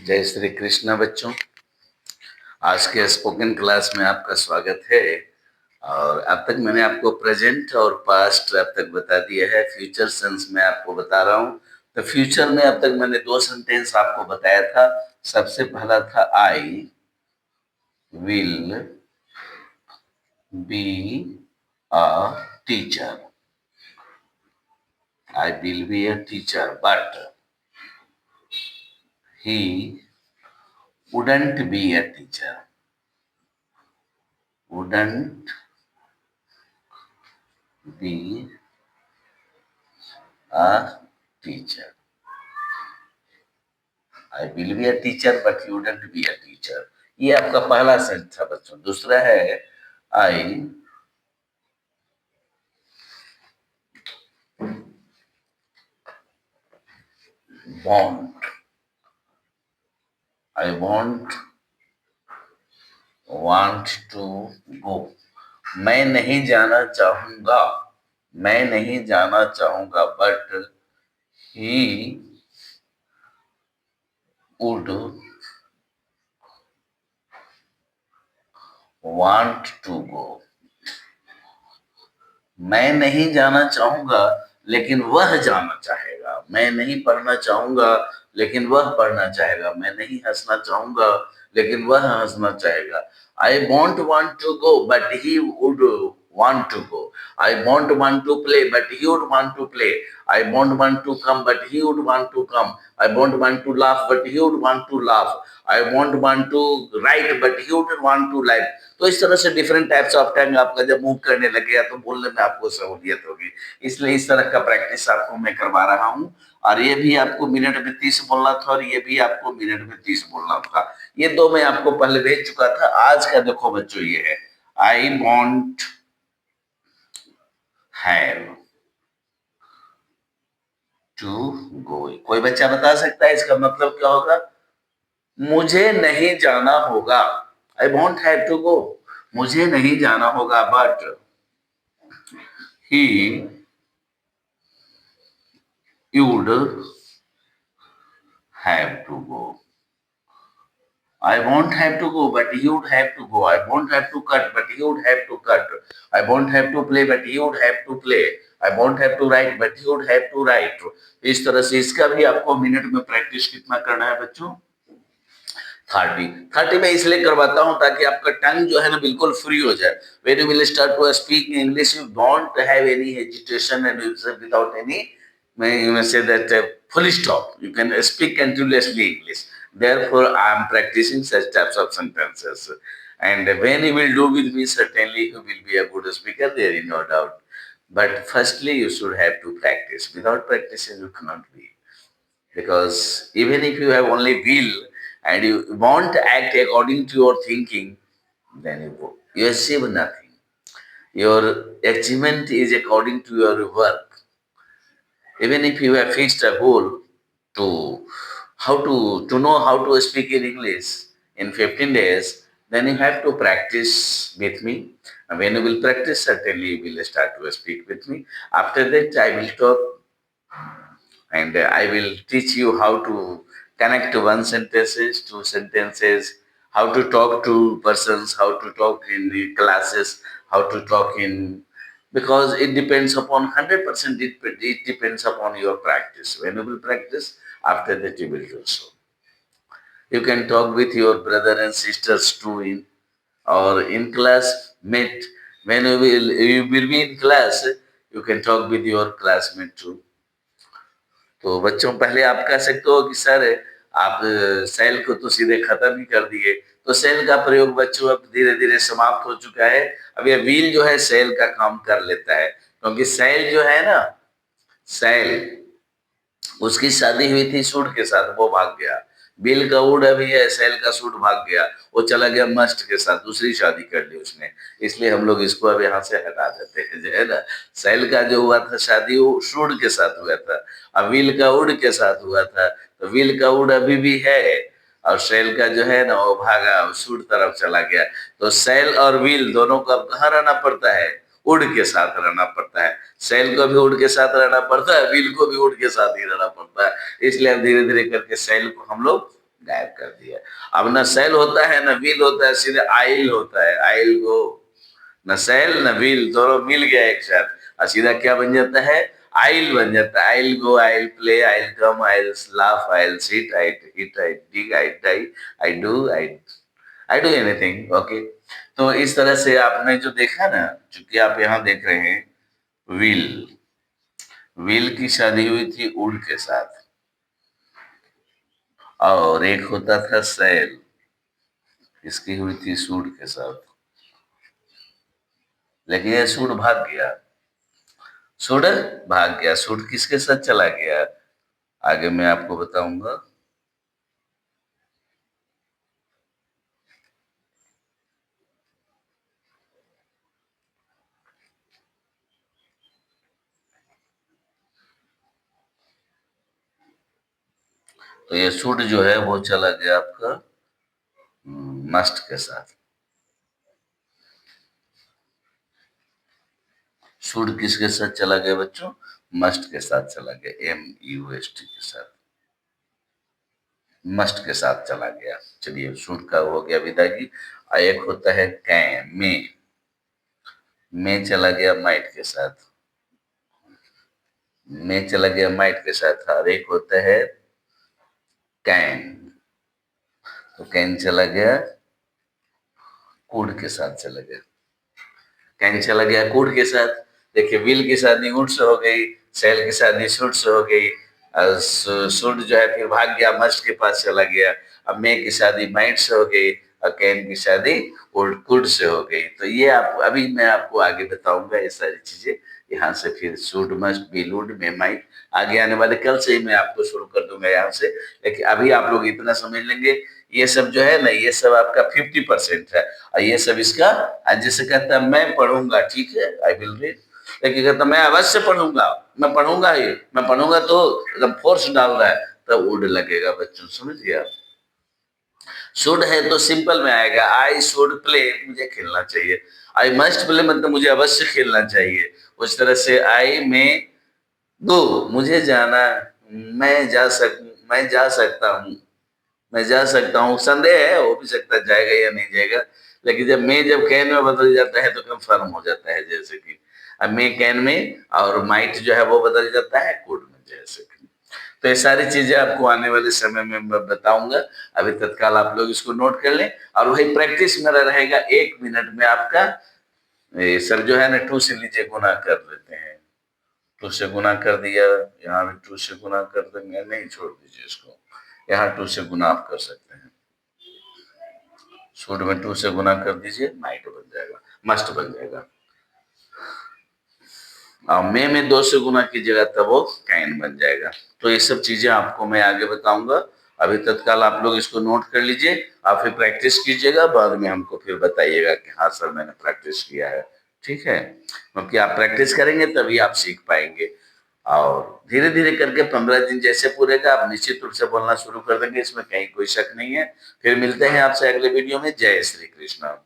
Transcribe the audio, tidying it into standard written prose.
जय श्री कृष्ण बच्चों। आज के स्पोकन क्लास में आपका स्वागत है। और अब तक मैंने आपको प्रेजेंट और पास्ट अब तक बता दिया है। फ्यूचर सेंस में आपको बता रहा हूँ। तो फ्यूचर में अब तक मैंने 2 सेंटेंस आपको बताया था। सबसे पहला था I will be a teacher. I will be a teacher but he wouldn't be a teacher. Wouldn't be a teacher. I will be a teacher, but you wouldn't be a teacher. ये आपका पहला sense था बच्चों। दूसरा है I won't. I want to go. मैं नहीं जाना चाहूंगा। मैं नहीं जाना चाहूंगा but he would want to go. मैं नहीं जाना चाहूंगा लेकिन वह जाना चाहेगा। मैं नहीं पढ़ना चाहूंगा लेकिन वह पढ़ना चाहेगा। मैं नहीं हंसना चाहूंगा लेकिन वह हंसना चाहेगा। I won't want to go but he would want to go. I won't want to play but he would want to play. I won't want to come but he would want to come. I won't want to laugh but he would want to laugh. I won't want to write but he would want to like. तो इस तरह से different types of tongue आपका जब move करने लगेगा तो बोलने में आपको सहूलियत होगी। इसलिए इस तरह का प्रैक्टिस आपको मैं करवा रहा हूँ। और ये भी आपको मिनट में 30 बोलना था और ये भी आपको मिनट में 30 बोलना था। ये 2 मैं आपको पहले भेज चुका था। आज का देखो बच्चों ये है I won't have to go. कोई बच्चा बता सकता है इसका मतलब क्या होगा? मुझे नहीं जाना होगा। I won't have to go. मुझे नहीं जाना होगा but he would have to go. I won't have to go, but he would have to go. I won't have to cut, but he would have to cut. I won't have to play, but he would have to play. I won't have to write, but he would have to write. इस तरह से इसका भी आपको minute में practice कितना करना है बच्चों? 30 में इसलिए करवाता हूं ताकि आपका टंग जो है ना बिल्कुल फ्री हो जाए। When you will start to speak English, you don't have any hesitation and you say without any, you may say that full stop. You can speak continuously English. Therefore, I am practicing such types of sentences. And when you will do with me, certainly you will be a good speaker. There is no doubt. But firstly, you should have to practice. Without practicing, you cannot be. Because even if you have only will and you won't act according to your thinking, then you achieve nothing. Your achievement is according to your work. Even if you have fixed a goal to to know how to speak in English in 15 days, then you have to practice with me. And when you will practice, certainly you will start to speak with me. After that, I will talk and I will teach you how to connect one sentences, two sentences, how to talk to persons, how to talk in the classes, how to talk in, because it depends upon 100%. It depends upon your practice. When you will practice, after that you will do so. You can talk with your brother and sisters too in or in class mate. When you will be in class, you can talk with your classmate too. तो बच्चों पहले आप कह सकते हो कि sir आप cell को तो सीधे खत्म ही कर दिए। तो सेल का प्रयोग बच्चों अब धीरे धीरे समाप्त हो चुका है। अब ये व्हील जो है सेल का काम कर लेता है, क्योंकि सेल जो है ना, सेल उसकी शादी हुई थी सूट के साथ, वो भाग गया। बिल का वुड अभी है, सेल का सूट भाग गया, वो चला गया मस्ट के साथ, दूसरी शादी कर ली उसने। इसलिए हम लोग इसको अब यहाँ से हटा देते हैं, जो है ना। सेल का जो हुआ था शादी वो सूट के साथ हुआ था, अब विल का वुड के साथ हुआ था। तो विल का वुड अभी भी है और सेल का जो है ना वो भागा, सूट तरफ चला गया। तो सेल और विल दोनों को अब कहाँ रहना पड़ता है? वुड के साथ रहना पड़ता है। सेल को भी वुड के साथ रहना पड़ता है, व्हील को भी वुड के साथ ही रहना पड़ता है। इसलिए अब धीरे धीरे करके सेल को हम लोग गायब कर दिया। अब न सेल होता है न व्हील होता है, सीधे आइल होता है, आइल गो। न सेल न व्हील दोनों मिल गया एक साथ और सीधा क्या बन जाता है, आइल बन जाता है। I'll go, I'll play, I'll come, I'll laugh, I'll sit, I hit, I dig, I die, I do anything. Okay, तो इस तरह से आपने जो देखा ना, चूंकि आप यहाँ देख रहे हैं व्हील, व्हील की शादी हुई थी वुड के साथ, और एक होता था सैल, इसकी हुई थी सूट के साथ। लेकिन ये सूट भाग गया, सूट भाग गया। सूट किसके साथ चला गया, आगे मैं आपको बताऊंगा। तो ये सूट जो है वो चला गया आपका मस्ट के साथ। सूट किसके साथ चला गया बच्चों, मस्ट के साथ चला गया, MUST के साथ, मस्ट के साथ चला गया। चलिए, सूट का हो गया विदाई। और एक होता है कैन, में चला गया माइट के साथ, में चला गया माइट के साथ। और एक होता है कैन, तो कैन चला गया कोड के साथ चला गया, कैन चला गया कोड के साथ। देखिए, विल की शादी वुड से हो गई, सेल की शादी सूट से हो गई, और सूट जो है फिर भाग गया, मस्ट के पास चला गया। अब मे की शादी माइट से हो गई और कैन की शादी वुड कुड से हो गई। तो ये आप अभी मैं आपको आगे बताऊंगा ये सारी चीजें। यहाँ से फिर should, must, be, would, may, might आगे आने वाले कल से ही मैं आपको शुरू कर दूंगा यहाँ से। लेकिन अभी आप लोग इतना समझ लेंगे, ये सब जो है ना, ये सब आपका 50% है। और ये सब इसका, जैसे कहता है मैं पढ़ूंगा, ठीक है, आई विल रीड। लेकिन कहता मैं अवश्य पढ़ूंगा, मैं पढ़ूंगा ही, मैं पढ़ूंगा, तो एकदम फोर्स डाल रहा है, तब वुड लगेगा बच्चों, समझ गया। शुड है तो सिंपल में आएगा, आई शुड प्ले, मुझे खेलना चाहिए। आई मस्ट प्ले मतलब मुझे अवश्य खेलना चाहिए। उस तरह से आई में गो, मुझे जाना, मैं जा सकता हूँ, मैं जा सकता हूँ। संदेह है, हो भी सकता है जाएगा या नहीं जाएगा। लेकिन जब कैन में बदल जाता है तो कंफर्म हो जाता है, जैसे कि अब मे कैन में, और माइट जो है वो बदल जाता है कुड में, जैसे कि। तो ये सारी चीजें आपको आने वाले समय में मैं बताऊंगा। अभी तत्काल आप लोग इसको नोट कर लें, और वही प्रैक्टिस मेरा रहेगा 1 मिनट में आपका। सर जो है ना, टू से लीजिए, गुना कर लेते हैं, टू से गुना कर दिया, यहाँ भी टू से गुना कर देंगे, नहीं छोड़ दीजिए इसको, यहाँ टू से गुना आप कर सकते हैं। सूट में टू से गुना कर दीजिए, माइट बन जाएगा, मस्ट बन जाएगा। और मे में 2 से गुना कीजिएगा तब वो कैन बन जाएगा। तो ये सब चीजें आपको मैं आगे बताऊंगा। अभी तत्काल आप लोग इसको नोट कर लीजिए, आप फिर प्रैक्टिस कीजिएगा, बाद में हमको फिर बताइएगा कि हाँ सर मैंने प्रैक्टिस किया है, ठीक है। क्योंकि आप प्रैक्टिस करेंगे तभी आप सीख पाएंगे। और धीरे धीरे करके 15 दिन जैसे पूरेगा, आप निश्चित रूप से बोलना शुरू कर देंगे, इसमें कहीं कोई शक नहीं है। फिर मिलते हैं आपसे अगले वीडियो में। जय श्री कृष्ण।